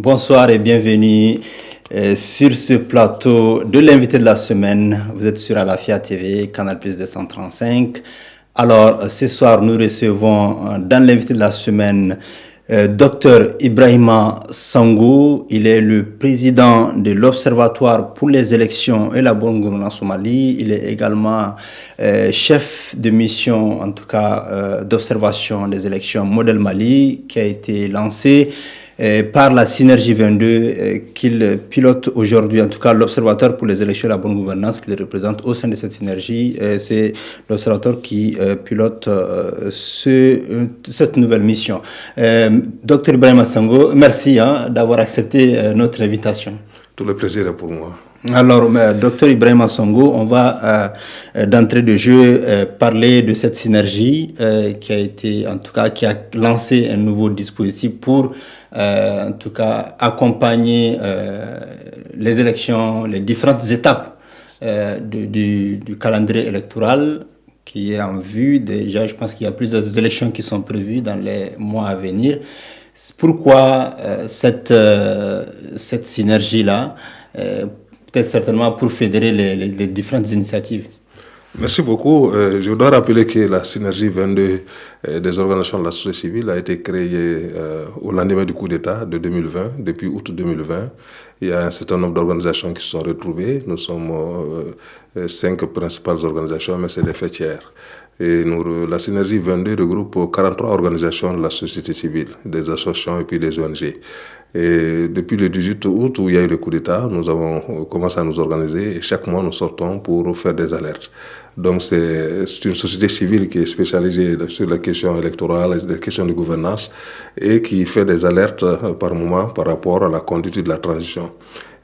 Bonsoir et bienvenue sur ce plateau de l'invité de la semaine. Vous êtes sur Alafia TV, Canal Plus 235. Alors, ce soir, nous recevons dans l'invité de la semaine Dr Ibrahima Sangou. Il est le président de l'Observatoire pour les élections et la bonne gouvernance au Mali. Il est également chef de mission, en tout cas d'observation des élections Modèle Mali, qui a été lancé par la Synergie 22 qu'il pilote aujourd'hui, en tout cas l'Observatoire pour les élections et la bonne gouvernance qu'il représente au sein de cette synergie. C'est l'Observatoire qui pilote cette nouvelle mission. Dr Ibrahima Sangou, merci d'avoir accepté notre invitation. Tout le plaisir est pour moi. Alors, Dr Ibrahima Sangou, on va d'entrée de jeu parler de cette synergie qui a lancé un nouveau dispositif pour en tout cas accompagner les élections, les différentes étapes du calendrier électoral qui est en vue. Déjà, je pense qu'il y a plusieurs élections qui sont prévues dans les mois à venir. Pourquoi cette synergie-là? Peut-être certainement pour fédérer les différentes initiatives. Merci beaucoup. Je dois rappeler que la Synergie 22 des organisations de la société civile a été créée au lendemain du coup d'État de 2020, depuis août 2020. Il y a un certain nombre d'organisations qui se sont retrouvées. Nous sommes 5 principales organisations, mais c'est des fêtières. Et la Synergie 22 regroupe 43 organisations de la société civile, des associations et puis des ONG. Et depuis le 18 août, où il y a eu le coup d'État, nous avons commencé à nous organiser et chaque mois nous sortons pour faire des alertes. Donc c'est une société civile qui est spécialisée sur les questions électorales, les questions de gouvernance et qui fait des alertes par moment par rapport à la conduite de la transition.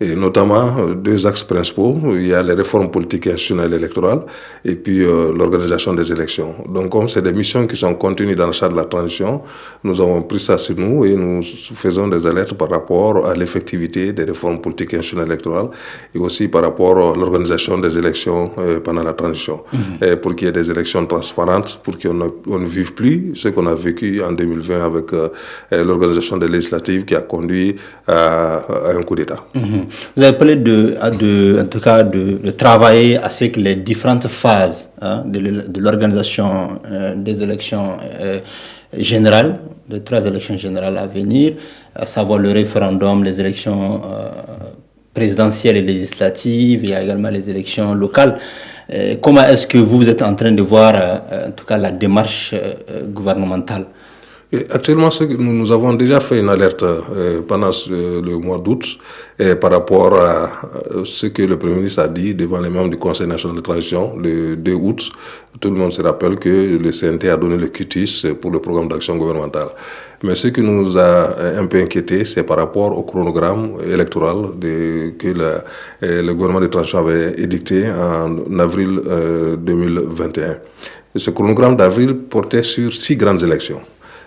Et notamment 2 axes principaux, il y a les réformes politiques et institutionnelles électorales et puis l'organisation des élections. Donc comme c'est des missions qui sont contenues dans le cadre de la transition, nous avons pris ça sur nous et nous faisons des alertes par rapport à l'effectivité des réformes politiques et institutionnelles électorales et aussi par rapport à l'organisation des élections pendant la transition. Et pour qu'il y ait des élections transparentes, pour qu'on ne vive plus ce qu'on a vécu en 2020 avec l'organisation des législatives qui a conduit à un coup d'État. Vous avez parlé en tout cas de travailler à ce que les différentes phases de l'organisation des élections générales, de 3 élections générales à venir, à savoir le référendum, les élections présidentielles et législatives, il y a également les élections locales. Comment est-ce que vous êtes en train de voir en tout cas la démarche gouvernementale? Et actuellement, nous avons déjà fait une alerte pendant le mois d'août par rapport à ce que le Premier ministre a dit devant les membres du Conseil national de transition le 2 août. Tout le monde se rappelle que le CNT a donné le quitus pour le programme d'action gouvernementale. Mais ce qui nous a un peu inquiété, c'est par rapport au chronogramme électoral que le gouvernement de transition avait édicté en avril 2021. Et ce chronogramme d'avril portait sur 6 grandes élections.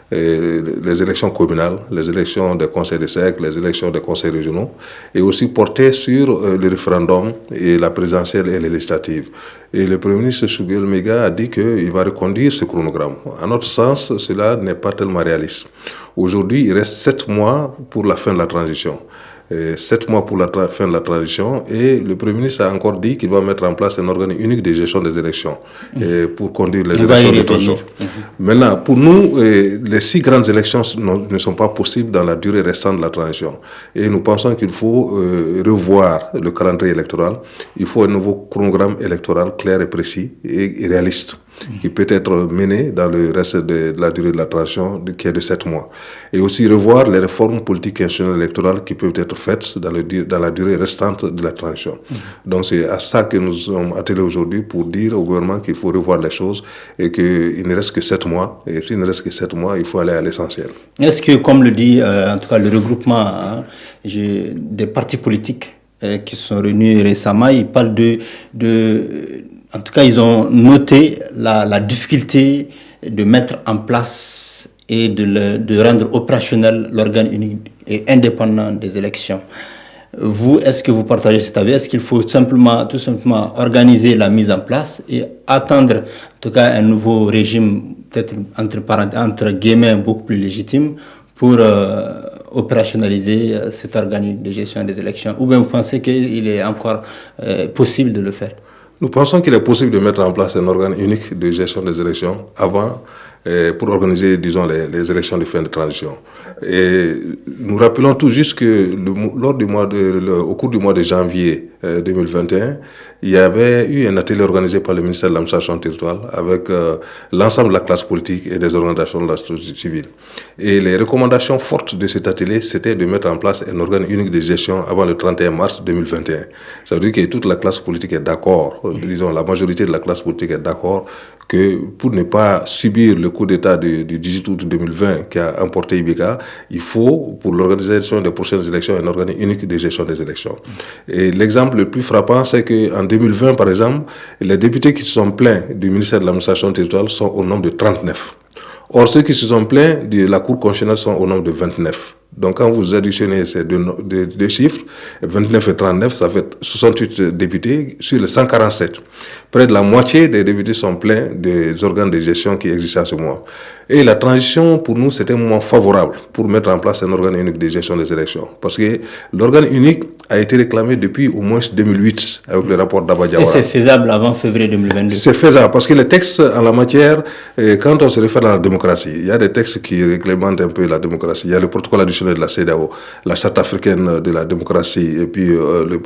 Les élections communales, les élections des conseils de cercle, les élections des conseils régionaux, et aussi porté sur le référendum et la présidentielle et les législatives. Et le Premier ministre Choguel Mega a dit qu'il va reconduire ce chronogramme. À notre sens, cela n'est pas tellement réaliste. Aujourd'hui, il reste 7 mois pour la fin de la transition. 7 mois pour la fin de la transition et le Premier ministre a encore dit qu'il va mettre en place un organe unique de gestion des élections pour conduire les élections de transition. Maintenant, pour nous, les 6 grandes élections ne sont pas possibles dans la durée restante de la transition et nous pensons qu'il faut revoir le calendrier électoral. Il faut un nouveau chronogramme électoral clair et précis et réaliste qui peut être mené dans le reste de la durée de la transition qui est de 7 mois. Et aussi revoir les réformes politiques et institutionnelles électorales qui peuvent être faites dans la durée restante de la transition. Donc c'est à ça que nous sommes attelés aujourd'hui pour dire au gouvernement qu'il faut revoir les choses et qu'il ne reste que 7 mois. Et s'il ne reste que 7 mois, il faut aller à l'essentiel. Est-ce que, comme le dit en tout cas le regroupement des partis politiques qui se sont réunis récemment, ils parlent en tout cas, ils ont noté la difficulté de mettre en place et de rendre opérationnel l'organe unique et indépendant des élections. Vous, est-ce que vous partagez cet avis? Est-ce qu'il faut tout simplement organiser la mise en place et attendre, en tout cas, un nouveau régime, peut-être entre guillemets, beaucoup plus légitime, pour opérationnaliser cet organisme de gestion des élections? Ou bien vous pensez qu'il est encore possible de le faire? Nous pensons qu'il est possible de mettre en place un organe unique de gestion des élections avant, pour organiser, disons, les élections de fin de transition. Et nous rappelons tout juste que au cours du mois de janvier 2021, il y avait eu un atelier organisé par le ministère de l'administration territoriale avec l'ensemble de la classe politique et des organisations de la société civile. Et les recommandations fortes de cet atelier, c'était de mettre en place un organe unique de gestion avant le 31 mars 2021. Ça veut dire que toute la classe politique est d'accord, disons la majorité de la classe politique est d'accord que pour ne pas subir le coup d'État du 18 août 2020 qui a emporté Ibeka, il faut, pour l'organisation des prochaines élections, un organe unique de gestion des élections. Et l'exemple le plus frappant, c'est qu'en 2020, par exemple, les députés qui se sont plaints du ministère de l'administration territoriale sont au nombre de 39. Or, ceux qui se sont plaints de la Cour constitutionnelle sont au nombre de 29. Donc, quand vous additionnez ces deux chiffres, 29 et 39, ça fait 68 députés sur les 147. Près de la moitié des députés sont pleins des organes de gestion qui existent à ce moment. Et la transition, pour nous, c'était un moment favorable pour mettre en place un organe unique de gestion des élections. Parce que l'organe unique a été réclamé depuis au moins 2008 avec le rapport d'Abadiawara. Et c'est faisable avant février 2022? C'est faisable parce que les textes en la matière, quand on se réfère à la démocratie, il y a des textes qui réglementent un peu la démocratie. Il y a le protocole additionnel de la CEDEAO, la charte africaine de la démocratie et puis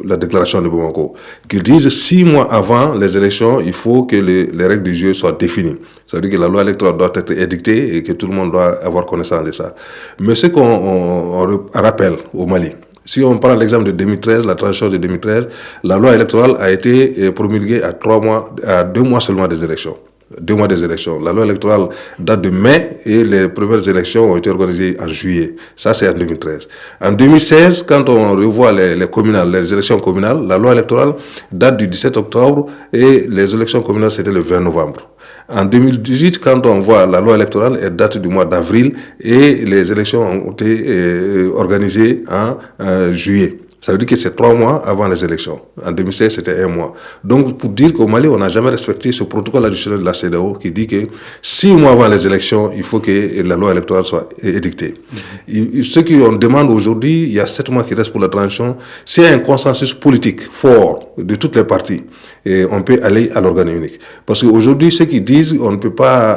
la déclaration de Bamako, qui disent 6 mois avant les élections, il faut que les règles du jeu soient définies. Ça veut dire que la loi électorale doit être édictée et que tout le monde doit avoir connaissance de ça. Mais ce qu'on rappelle au Mali, si on prend l'exemple de 2013, la transition de 2013, la loi électorale a été promulguée à 2 mois seulement des élections. 2 mois des élections. La loi électorale date de mai et les premières élections ont été organisées en juillet. Ça, c'est en 2013. En 2016, quand on revoit les élections communales, la loi électorale date du 17 octobre et les élections communales, c'était le 20 novembre. En 2018, quand on voit la loi électorale, elle date du mois d'avril et les élections ont été organisées en juillet. Ça veut dire que c'est 3 mois avant les élections. En 2016, c'était 1 mois. Donc, pour dire qu'au Mali, on n'a jamais respecté ce protocole additionnel de la CEDEAO qui dit que 6 mois avant les élections, il faut que la loi électorale soit édictée. Ce qu'on demande aujourd'hui, il y a 7 mois qui restent pour la transition, c'est un consensus politique fort de toutes les parties. Et on peut aller à l'organe unique. Parce qu'aujourd'hui, ceux qui disent qu'on ne peut pas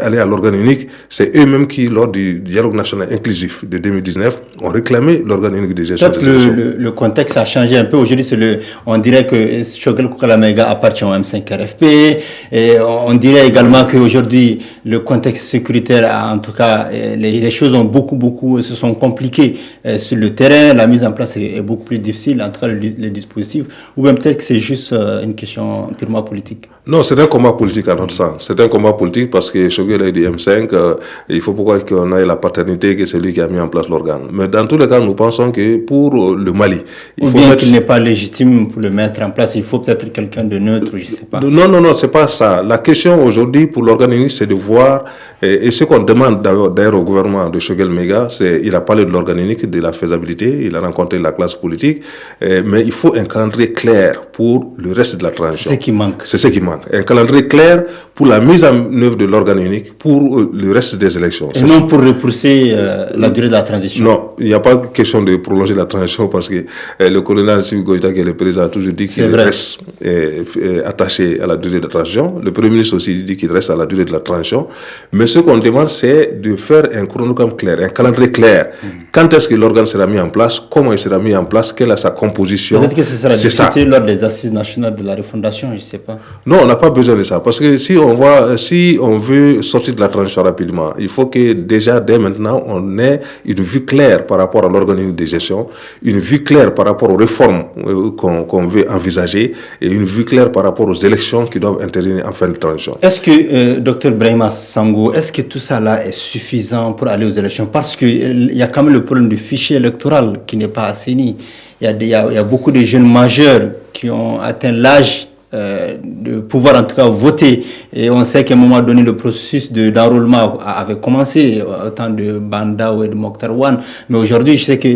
aller à l'organe unique, c'est eux-mêmes qui, lors du dialogue national inclusif de 2019, ont réclamé l'organe unique de gestion des élections. Le contexte a changé un peu. Aujourd'hui, on dirait que Choguel Koukalamega appartient au M5 RFP. Et on dirait également qu'aujourd'hui, le contexte sécuritaire, en tout cas, les choses ont beaucoup se sont compliquées sur le terrain. La mise en place est beaucoup plus difficile, en tout cas, le dispositif. Ou bien peut-être que c'est juste une question purement politique. Non, c'est un combat politique à notre sens. C'est un combat politique parce que Choguel a dit M5, il faut pourquoi qu'on ait la paternité que c'est lui qui a mis en place l'organe. Mais dans tous les cas, nous pensons que pour le Mali, il faut bien qu'il n'est pas légitime pour le mettre en place, il faut peut-être quelqu'un de neutre, je ne sais pas. Non, c'est pas ça. La question aujourd'hui pour l'organe unique, c'est de voir, et ce qu'on demande d'ailleurs au gouvernement de Choguel Mega, il a parlé de l'organe unique, de la faisabilité, il a rencontré la classe politique, mais il faut un calendrier clair pour le reste de la transition. C'est ce qui manque. Un calendrier clair pour la mise en œuvre de l'organe unique pour le reste des élections. Et non pour repousser la durée de la transition. Non, il n'y a pas question de prolonger la transition parce que le colonel Assimi Goïta, qui est le président, a toujours dit qu'il reste attaché à la durée de la transition. Le Premier ministre aussi dit qu'il reste à la durée de la transition. Mais ce qu'on demande, c'est de faire un chronogramme clair, un calendrier clair. Quand est-ce que l'organe sera mis en place? Comment il sera mis en place? Quelle est sa composition? Peut-être que ce sera discuté lors des assises nationales de la refondation, je ne sais pas. Non, on n'a pas besoin de ça. Parce que si on veut sortir de la transition rapidement, il faut que déjà, dès maintenant, on ait une vue claire par rapport à l'organisme de gestion, une vue claire par rapport aux réformes qu'on veut envisager et une vue claire par rapport aux élections qui doivent intervenir en fin de transition. Est-ce que, Dr Brahima Sango, est-ce que tout ça là est suffisant pour aller aux élections? Parce qu'il y a quand même le problème du fichier électoral qui n'est pas assaini. Il y a beaucoup de jeunes majeurs qui ont atteint l'âge de pouvoir en tout cas voter, et on sait qu'à un moment donné le processus d'enrôlement avait commencé au temps de Banda ou de Mokhtar Wan, mais aujourd'hui je sais que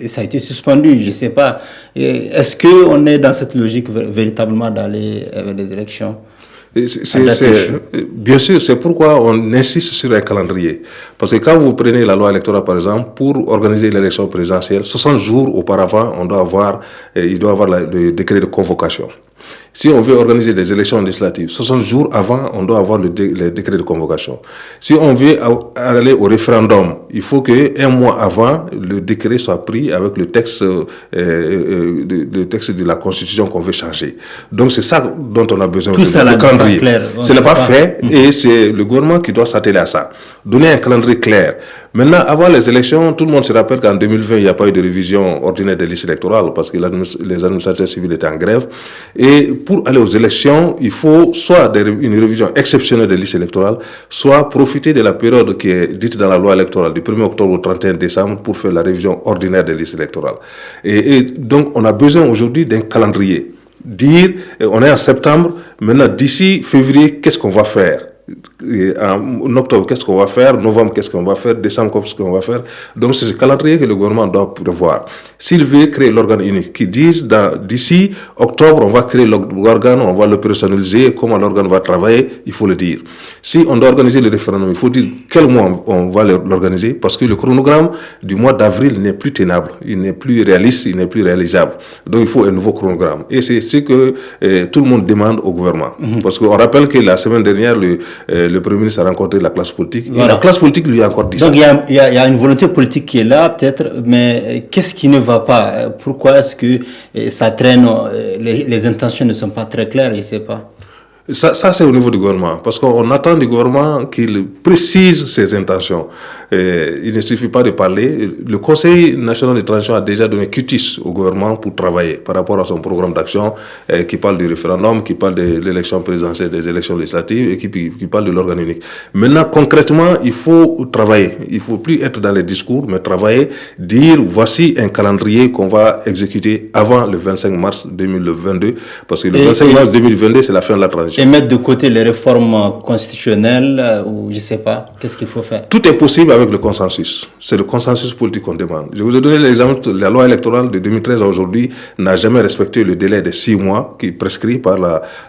ça a été suspendu, je ne sais pas. Est-ce qu'on est dans cette logique véritablement d'aller vers les élections? Bien sûr, c'est pourquoi on insiste sur un calendrier. Parce que quand vous prenez la loi électorale, par exemple, pour organiser l'élection présidentielle, 60 jours auparavant, il doit avoir le décret de convocation. Si on veut organiser des élections législatives, 60 jours avant, on doit avoir le décret de convocation. Si on veut aller au référendum, il faut qu'un mois avant, le décret soit pris avec le texte de la Constitution qu'on veut changer. Donc c'est ça dont on a besoin. Tout ça, le calendrier. Ce n'est pas clair. fait et c'est le gouvernement qui doit s'atteler à ça. Donner un calendrier clair. Maintenant, avant les élections, tout le monde se rappelle qu'en 2020, il n'y a pas eu de révision ordinaire des listes électorales parce que les administrateurs civils étaient en grève. Et pour aller aux élections, il faut soit une révision exceptionnelle des listes électorales, soit profiter de la période qui est dite dans la loi électorale du 1er octobre au 31 décembre pour faire la révision ordinaire des listes électorales. Et donc, on a besoin aujourd'hui d'un calendrier. Dire, on est en septembre, maintenant d'ici février, qu'est-ce qu'on va faire? En octobre, qu'est-ce qu'on va faire? Novembre, qu'est-ce qu'on va faire? Décembre, qu'est-ce qu'on va faire? Donc, c'est ce calendrier que le gouvernement doit prévoir. S'il veut créer l'organe unique, qui disent d'ici octobre, on va créer l'organe, on va le personnaliser, comment l'organe va travailler, il faut le dire. Si on doit organiser le référendum, il faut dire quel mois on va l'organiser, parce que le chronogramme du mois d'avril n'est plus tenable, il n'est plus réaliste, il n'est plus réalisable. Donc, il faut un nouveau chronogramme. Et c'est ce que tout le monde demande au gouvernement. Parce qu'on rappelle que la semaine dernière, le Premier ministre a rencontré la classe politique. Voilà. Et la classe politique lui a encore dit ça. Donc il y a une volonté politique qui est là, peut-être, mais qu'est-ce qui ne va pas? Pourquoi est-ce que ça traîne? Les intentions ne sont pas très claires, je ne sais pas. Ça, c'est au niveau du gouvernement, parce qu'on attend du gouvernement qu'il précise ses intentions. Il ne suffit pas de parler. Le Conseil national de transition a déjà donné quitus au gouvernement pour travailler par rapport à son programme d'action qui parle du référendum, qui parle de l'élection présidentielle, des élections législatives et qui parle de l'organe unique. Maintenant, concrètement, il faut travailler. Il ne faut plus être dans les discours, mais travailler, dire voici un calendrier qu'on va exécuter avant le 25 mars 2022, parce que le 25 mars 2022, c'est la fin de la transition. Et mettre de côté les réformes constitutionnelles ou je ne sais pas, qu'est-ce qu'il faut faire? Tout est possible avec le consensus. C'est le consensus politique qu'on demande. Je vous ai donné l'exemple, la loi électorale de 2013 à aujourd'hui n'a jamais respecté le délai de 6 mois qui est prescrit par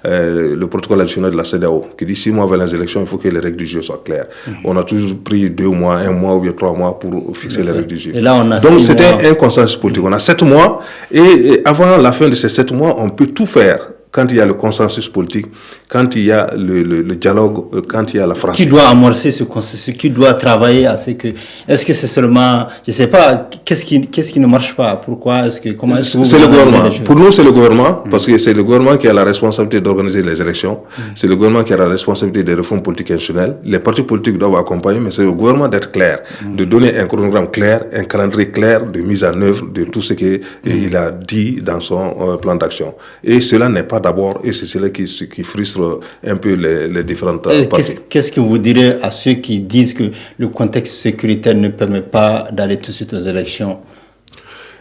le protocole additionnel de la CEDEAO, qui dit 6 mois avant les élections, il faut que les règles du jeu soient claires. On a toujours pris 2 mois, 1 mois ou bien 3 mois pour fixer les règles du jeu. Et là, on a donc c'était un consensus politique. On a 7 mois et avant la fin de ces 7 mois, on peut tout faire. Quand il y a le consensus politique, quand il y a le dialogue, quand il y a la franchise. Qui doit amorcer ce consensus? Qui doit travailler à ce que... Est-ce que c'est seulement... Je ne sais pas, qu'est-ce qui ne marche pas? Pourquoi? Comment est-ce que vous... C'est le gouvernement. Pour nous, c'est le gouvernement, parce que c'est le gouvernement qui a la responsabilité d'organiser les élections. C'est le gouvernement qui a la responsabilité des réformes politiques institutionnelles. Les partis politiques doivent accompagner, mais c'est au gouvernement d'être clair, de donner un chronogramme clair, un calendrier clair de mise en œuvre de tout ce qu'il a dit dans son plan d'action. Et cela n'est pas d'abord, et c'est cela qui frustre un peu les différentes parties. Qu'est-ce que vous direz à ceux qui disent que le contexte sécuritaire ne permet pas d'aller tout de suite aux élections?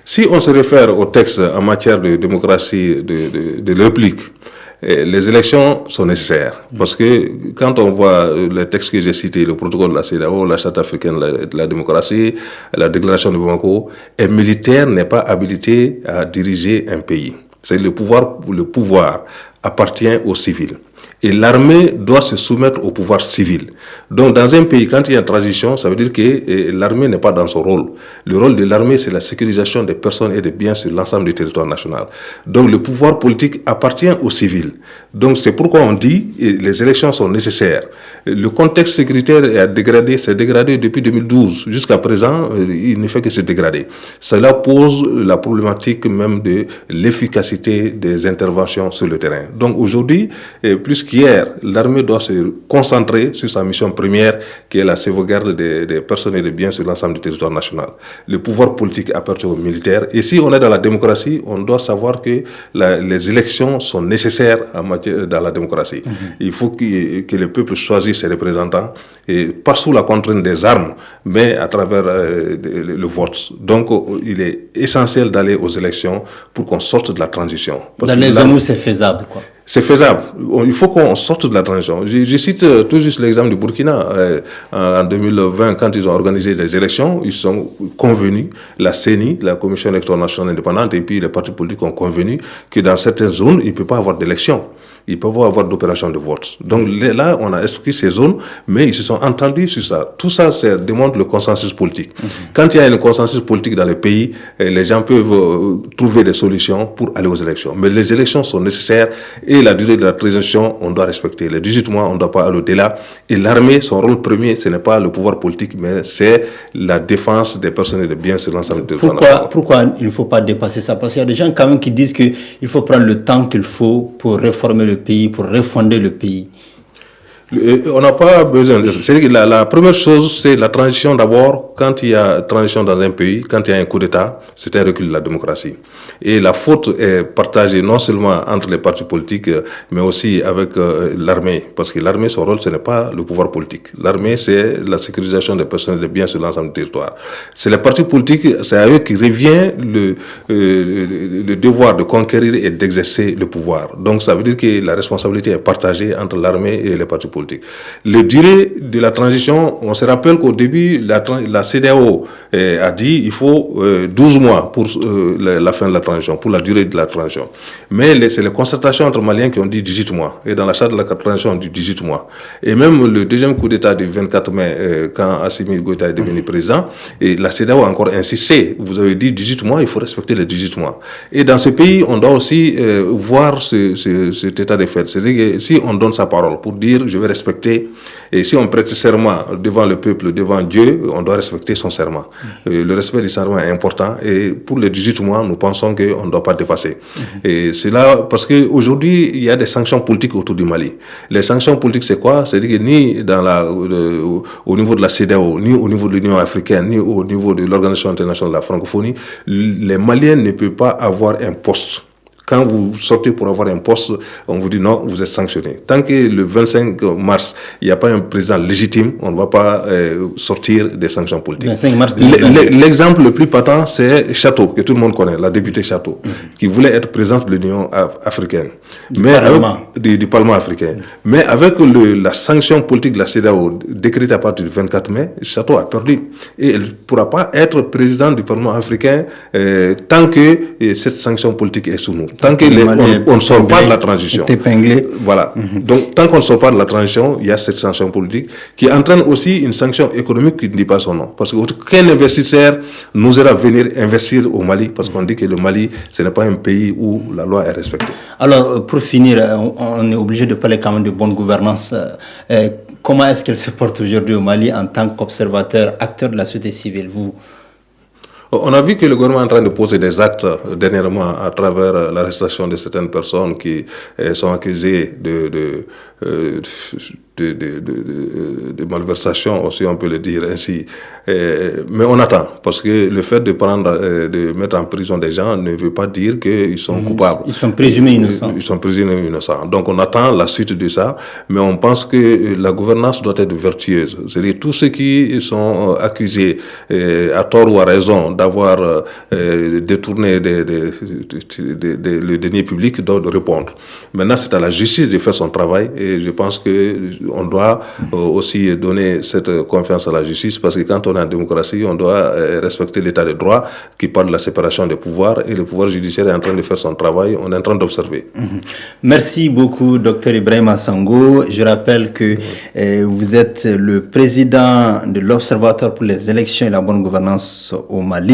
Si on se réfère au texte en matière de démocratie de la République, les élections sont nécessaires. Parce que quand on voit les textes que j'ai cités, le protocole de la CEDEAO, la Charte africaine de la démocratie, la déclaration de Bamako, un militaire n'est pas habilité à diriger un pays. C'est le pouvoir appartient aux civils. Et l'armée doit se soumettre au pouvoir civil. Donc, dans un pays, quand il y a une transition, ça veut dire que l'armée n'est pas dans son rôle. Le rôle de l'armée, c'est la sécurisation des personnes et des biens sur l'ensemble du territoire national. Donc, le pouvoir politique appartient aux civils. Donc, c'est pourquoi on dit que les élections sont nécessaires. Le contexte sécuritaire s'est dégradé depuis 2012. Jusqu'à présent, il ne fait que se dégrader. Cela pose la problématique même de l'efficacité des interventions sur le terrain. Donc, aujourd'hui, plus qu'hier, l'armée doit se concentrer sur sa mission première, qui est la sauvegarde des personnes et des biens sur l'ensemble du territoire national. Le pouvoir politique appartient aux militaires. Et si on est dans la démocratie, on doit savoir que les élections sont nécessaires dans la démocratie. Il faut que le peuple choisisse ses représentants, et pas sous la contrainte des armes, mais à travers le vote. Donc, il est essentiel d'aller aux élections pour qu'on sorte de la transition. Dans les zones où c'est faisable, quoi. C'est faisable. Il faut qu'on sorte de la transition. Je cite tout juste l'exemple du Burkina. En 2020, quand ils ont organisé des élections, ils sont convenus, la CENI, la Commission électorale nationale indépendante, et puis les partis politiques ont convenu que dans certaines zones, il ne peut pas avoir d'élection. Il ne peut pas avoir d'opération de vote. Donc là, on a expliqué ces zones, mais ils se sont entendus sur ça. Tout ça, ça démontre le consensus politique. Quand il y a un consensus politique dans le pays, les gens peuvent trouver des solutions pour aller aux élections. Mais les élections sont nécessaires et la durée de la transition, on doit respecter. Les 18 mois, on ne doit pas aller au-delà. Et l'armée, son rôle premier, ce n'est pas le pouvoir politique, mais c'est la défense des personnes et des biens sur l'ensemble du territoire. Pourquoi il ne faut pas dépasser ça? Parce qu'il y a des gens quand même qui disent qu'il faut prendre le temps qu'il faut pour réformer le pays, pour refonder le pays. On n'a pas besoin de ça. C'est-à-dire que la première chose, c'est la transition d'abord. Quand il y a transition dans un pays, quand il y a un coup d'État, c'est un recul de la démocratie. Et la faute est partagée non seulement entre les partis politiques, mais aussi avec l'armée. Parce que l'armée, son rôle, ce n'est pas le pouvoir politique. L'armée, c'est la sécurisation des personnes et des biens sur l'ensemble du territoire. C'est les partis politiques, c'est à eux qui revient le devoir de conquérir et d'exercer le pouvoir. Donc ça veut dire que la responsabilité est partagée entre l'armée et les partis politiques. Le durée de la transition, on se rappelle qu'au début, la CEDEAO a dit qu'il faut 12 mois pour la fin de la transition, pour la durée de la transition. Mais c'est les concertations entre Maliens qui ont dit 18 mois. Et dans la charte de la transition, on dit 18 mois. Et même le deuxième coup d'État du 24 mai, quand Assimi Goïta est devenu président, et la CEDEAO a encore insisté. Vous avez dit 18 mois, il faut respecter les 18 mois. Et dans ce pays, on doit aussi voir cet état de fait. C'est-à-dire que si on donne sa parole pour dire je vais respecter, et si on prête serment devant le peuple, devant Dieu, on doit respecter son serment. Le respect du serment est important et pour les 18 mois, nous pensons qu'on ne doit pas dépasser. Et c'est là parce qu'aujourd'hui, il y a des sanctions politiques autour du Mali. Les sanctions politiques, c'est quoi? C'est-à-dire que ni au niveau de la CEDEAO, ni au niveau de l'Union africaine, ni au niveau de l'Organisation internationale de la francophonie, les Maliens ne peuvent pas avoir un poste. Quand vous sortez pour avoir un poste, on vous dit non, vous êtes sanctionné. Tant que le 25 mars, il n'y a pas un président légitime, on ne va pas sortir des sanctions politiques. 25 mars L'exemple le plus patent, c'est Château, que tout le monde connaît, la députée Château, qui voulait être présidente de l'Union africaine. Du Parlement africain. Mais avec la sanction politique de la CEDEAO décrétée à partir du 24 mai, Château a perdu. Et elle ne pourra pas être présidente du Parlement africain tant que cette sanction politique est sous nous. Tant qu'on ne sort pas de la transition. Voilà. Donc, tant qu'on ne sort pas de la transition, il y a cette sanction politique qui entraîne aussi une sanction économique qui ne dit pas son nom. Parce qu'aucun investisseur n'osera venir investir au Mali parce qu'on dit que le Mali, ce n'est pas un pays où la loi est respectée. Alors, pour finir, on est obligé de parler quand même de bonne gouvernance. Comment est-ce qu'elle se porte aujourd'hui au Mali en tant qu'observateur, acteur de la société civile, vous? On a vu que le gouvernement est en train de poser des actes dernièrement à travers l'arrestation de certaines personnes qui sont accusées de malversation, si on peut le dire ainsi. Mais on attend, parce que le fait de mettre en prison des gens ne veut pas dire qu'ils sont coupables. Ils sont présumés innocents. Ils sont présumés innocents. Donc on attend la suite de ça, mais on pense que la gouvernance doit être vertueuse. C'est-à-dire tous ceux qui sont accusés, à tort ou à raison, d'avoir détourné le denier public doivent répondre. Maintenant, c'est à la justice de faire son travail et je pense qu'on doit aussi donner cette confiance à la justice parce que quand on est en démocratie, on doit respecter l'état de droit qui parle de la séparation des pouvoirs et le pouvoir judiciaire est en train de faire son travail, on est en train d'observer. Merci beaucoup, Dr Ibrahima Sango. Je rappelle que vous êtes le président de l'Observatoire pour les élections et la bonne gouvernance au Mali.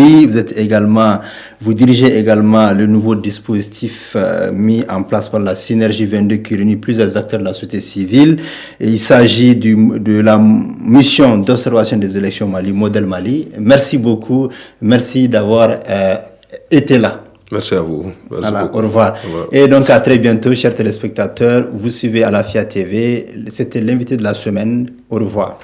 Vous dirigez également le nouveau dispositif mis en place par la Synergie 22 qui réunit plusieurs acteurs de la société civile. Et il s'agit de la mission d'observation des élections au Mali, Modèle Mali. Merci beaucoup. Merci d'avoir été là. Merci à vous. Merci beaucoup. Au revoir. Et donc à très bientôt, chers téléspectateurs. Vous suivez Alafia TV. C'était l'invité de la semaine. Au revoir.